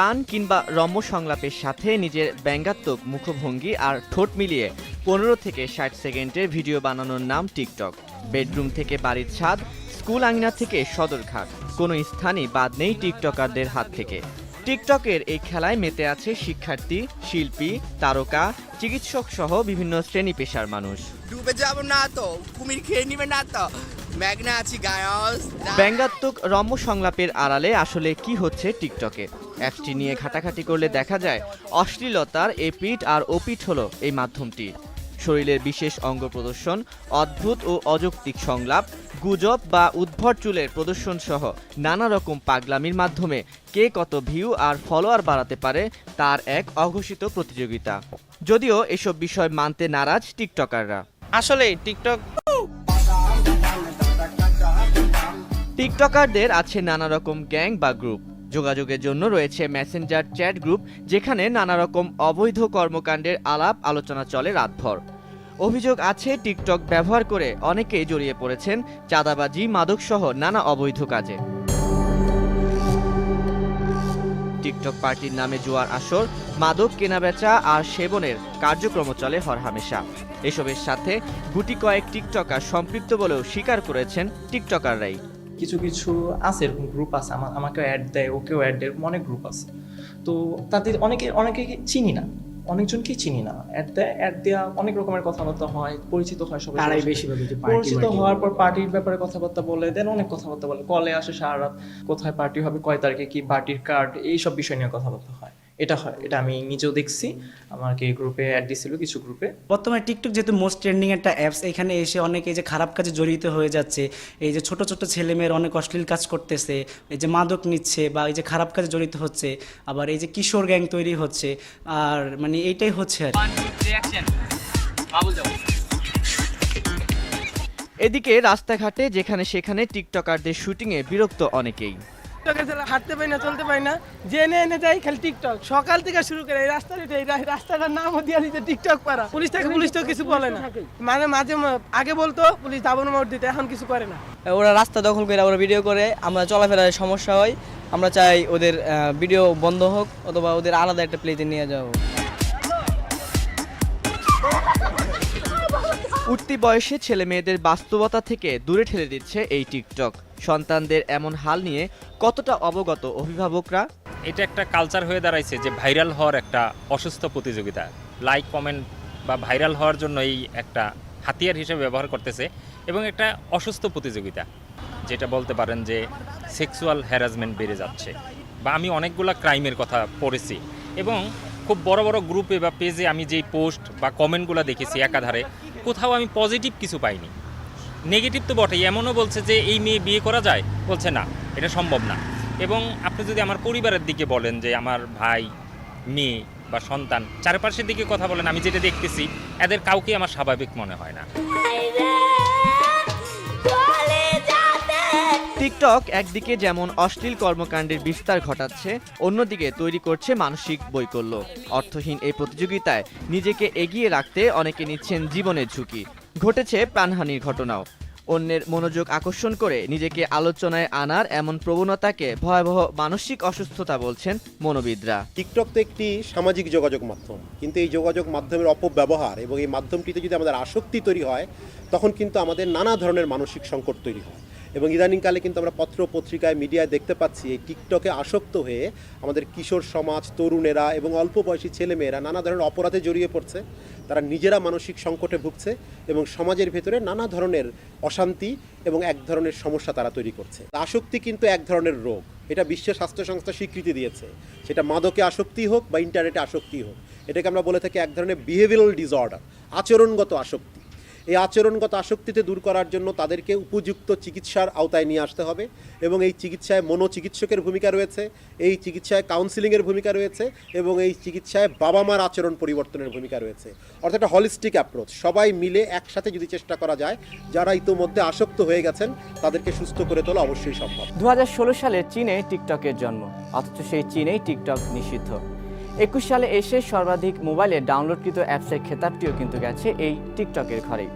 গান কিংবা রম্য সংলাপের সাথে নিজের ব্যঙ্গাত্মক মুখভঙ্গি আর ঠোঁট মিলিয়ে 15 থেকে 60 সেকেন্ডের ভিডিও বানানোর নাম টিকটক। বেডরুম থেকে বাড়ির ছাদ, স্কুল আঙিনা থেকে সদরঘাট, কোনো স্থানই বাদ নেই টিকটকারদের হাত থেকে। টিকটকের এই খেলায় মেতে আছে শিক্ষার্থী, শিল্পী, তারকা, চিকিৎসক সহ বিভিন্ন শ্রেণী পেশার মানুষ। ডুবে যাব না তো, কুমির খেয়ে নিবে না তো, ম্যাগনা আছি গায়স। ব্যঙ্গাত্মক রম্য সংলাপের আড়ালে আসলে কি হচ্ছে টিকটকে? অ্যাপসটি নিয়ে ঘাটাঘাটি করলে দেখা যায় অশ্লীলতার এপিঠ আর ওপিঠ হলো এই মাধ্যমটি। শরীরের বিশেষ অঙ্গ প্রদর্শন, অদ্ভুত ও অযৌক্তিক সংলাপ, গুজব বা উদ্ভট চুলের প্রদর্শন সহ নানা রকম পাগলামির মাধ্যমে কে কত ভিউ আর ফলোয়ার বাড়াতে পারে তার এক অঘোষিত প্রতিযোগিতা। যদিও এসব বিষয় মানতে নারাজ টিকটকাররা। আসলে টিকটকারদের আছে নানা রকম গ্যাং বা গ্রুপ। যোগাযোগের জন্য রয়েছে মেসেঞ্জার চ্যাট গ্রুপ, যেখানে নানা রকম অবৈধ কর্মকাণ্ডের আলাপ আলোচনা চলে রাতভর। অভিযোগ আছে টিকটক ব্যবহার করে অনেকেই জড়িয়ে পড়েছেন চাঁদাবাজি, মাদকসহ নানা অবৈধ কাজে। টিকটক পার্টির নামে জুয়ার আসর, মাদক কেনাবেচা আর সেবনের কার্যক্রম চলে হরহামেশা। এসবের সাথে গুটি কয়েক টিকটকার সম্পৃক্ত বলেও স্বীকার করেছেন টিকটকাররাই। কিছু কিছু আছে, এরকম গ্রুপ আছে, আমাকেও অ্যাড দেয়, ওকেও অ্যাড দেয়, অনেক গ্রুপ আছে। তো তাদের অনেকে চিনি না, অনেকজনকেই চিনি না। অ্যাড দেয়া অনেক রকমের কথাবার্তা হয়, পরিচিত হয় সবাই। তারাই বেশিরভাগ পরিচিত হওয়ার পর পার্টির ব্যাপারে কথাবার্তা বলে দেন, অনেক কথাবার্তা বলে, কলে আসে সারা রাত, কোথায় পার্টি হবে, কয় তারিখে কি পার্টির কার্ড, এইসব বিষয় নিয়ে কথাবার্তা হয়। এটা আমি নিজেও দেখছি, আমাকে গ্রুপে অ্যাড দিছিল কিছু গ্রুপে। বর্তমানে টিকটক যেহেতু মোস্ট ট্রেন্ডিং একটা অ্যাপস, এখানে এসে অনেকে এই যে খারাপ কাজে জড়িত হয়ে যাচ্ছে, এই যে ছোট ছোট ছেলেমেয়ের অনেক অশ্লীল কাজ করতেছে, এই যে মাদক নিচ্ছে বা এই যে খারাপ কাজে জড়িত হচ্ছে, আবার এই যে কিশোর গ্যাং তৈরি হচ্ছে, আর মানে এইটাই হচ্ছে আর এদিকে রাস্তাঘাটে যেখানে সেখানে টিকটকারদের শুটিংয়ে বিরক্ত অনেকেই। হাঁটতে পারি না, চলতে পারি না, জেনে এনে যাই খালি টিকটক। সকাল থেকে শুরু করে এই রাস্তাটার নামও দিয়ে দিতে টিকটক পাড়া। পুলিশ তো কিছু বলে না, মানে মাঝে আগে বলতো পুলিশ দাবন মোড় দিতে, এখন কিছু করে না। ওরা রাস্তা দখল করে, ওরা ভিডিও করে, আমরা চলাফেরার সমস্যা হয়। আমরা চাই ওদের ভিডিও বন্ধ হোক, অথবা ওদের আলাদা একটা প্লেতে নিয়ে যাওয়া হোক। উঠতি বয়সে ছেলে মেয়েদের বাস্তবতা থেকে দূরে ঠেলে দিচ্ছে এই টিকটক। সন্তানদের এমন হাল নিয়ে কতটা অবগত অভিভাবকরা? এটা একটা কালচার হয়ে দাঁড়াইছে যে ভাইরাল হওয়ার একটা অসুস্থ প্রতিযোগিতা। লাইক, কমেন্ট বা ভাইরাল হওয়ার জন্য এই একটা হাতিয়ার হিসেবে ব্যবহার করতেছে, এবং একটা অসুস্থ প্রতিযোগিতা, যেটা বলতে পারেন যে সেক্সুয়াল হ্যারাসমেন্ট বেড়ে যাচ্ছে। বা আমি অনেকগুলো ক্রাইমের কথা পড়েছি, এবং খুব বড় বড় গ্রুপে বা পেজে আমি যেই পোস্ট বা কমেন্টগুলো দেখেছি একাধারে, কোথাও আমি পজিটিভ কিছু পাইনি। নেগেটিভ তো বটেই, এমনও বলছে যে এই মেয়ে বিয়ে করা যায়, বলছে না, এটা সম্ভব না। এবং আপনি যদি আমার পরিবারের দিকে বলেন, যে আমার ভাই, মেয়ে বা সন্তান, চারপাশের দিকে কথা বলেন, আমি যেটা দেখতেছি এদের কাউকে আমার স্বাভাবিক মনে হয় না। টিকটক একদিকে যেমন অশ্লীল কর্মকাণ্ডের বিস্তার ঘটাচ্ছে, অন্যদিকে তৈরি করছে মানসিক বৈকল্য। অর্থহীন এই প্রতিযোগিতায় নিজেকে এগিয়ে রাখতে অনেকে নিচ্ছেন জীবনের ঝুঁকি। ঘটেছে প্রাণহানির ঘটনাও। অন্যের মনোযোগ আকর্ষণ করে নিজেকে আলোচনায় আনার এমন প্রবণতাকে ভয়াবহ মানসিক অসুস্থতা বলছেন মনোবিদরা। টিকটক তো একটি সামাজিক যোগাযোগ মাধ্যম, কিন্তু এই যোগাযোগ মাধ্যমের অপব্যবহার এবং এই মাধ্যমটিতে যদি আমাদের আসক্তি তৈরি হয়, তখন কিন্তু আমাদের নানা ধরনের মানসিক সংকট তৈরি হয়। এবং ইদানিংকালে কিন্তু আমরা পত্র পত্রিকায়, মিডিয়ায় দেখতে পাচ্ছি এই টিকটকে আসক্ত হয়ে আমাদের কিশোর সমাজ, তরুণেরা এবং অল্প বয়সী ছেলেমেয়েরা নানা ধরনের অপরাধে জড়িয়ে পড়ছে। তারা নিজেরা মানসিক সংকটে ভুগছে এবং সমাজের ভেতরে নানা ধরনের অশান্তি এবং এক ধরনের সমস্যা তারা তৈরি করছে। আসক্তি কিন্তু এক ধরনের রোগ, এটা বিশ্ব স্বাস্থ্য সংস্থা স্বীকৃতি দিয়েছে। সেটা মাদকে আসক্তি হোক বা ইন্টারনেটে আসক্তি হোক, এটাকে আমরা বলে থাকি এক ধরনের বিহেভিয়ারাল ডিসঅর্ডার, আচরণগত আসক্তি। এই আচরণগত আসক্তিতে দূর করার জন্য তাদেরকে উপযুক্ত চিকিৎসার আওতায় নিয়ে আসতে হবে, এবং এই চিকিৎসায় মনোচিকিৎসকের ভূমিকা রয়েছে, এই চিকিৎসায় কাউন্সিলিংয়ের ভূমিকা রয়েছে, এবং এই চিকিৎসায় বাবা মার আচরণ পরিবর্তনের ভূমিকা রয়েছে। অর্থাৎ একটা হলিস্টিক অ্যাপ্রোচ, সবাই মিলে একসাথে যদি চেষ্টা করা যায়, যারা ইতোমধ্যে আসক্ত হয়ে গেছেন তাদেরকে সুস্থ করে তোলা অবশ্যই সম্ভব। 2016 সালে চীনে টিকটকের জন্ম, অথচ সেই চীনেই টিকটক নিষিদ্ধ। 21 সালে এসে সর্বাধিক মোবাইলে ডাউনলোডকৃত অ্যাপসের খেতাবটিও কিন্তু গেছে এই টিকটকের ঘরেই।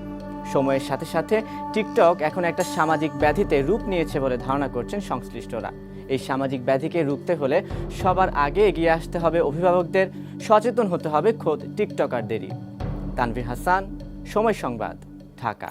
সময়ের সাথে সাথে টিকটক এখন একটা সামাজিক ব্যাধিতে রূপ নিয়েছে বলে ধারণা করছেন সংশ্লিষ্টরা। এই সামাজিক ব্যাধিকে রুখতে হলে সবার আগে এগিয়ে আসতে হবে অভিভাবকদের, সচেতন হতে হবে খোদ টিকটকারদেরই। তানভীর হাসান, সময় সংবাদ, ঢাকা।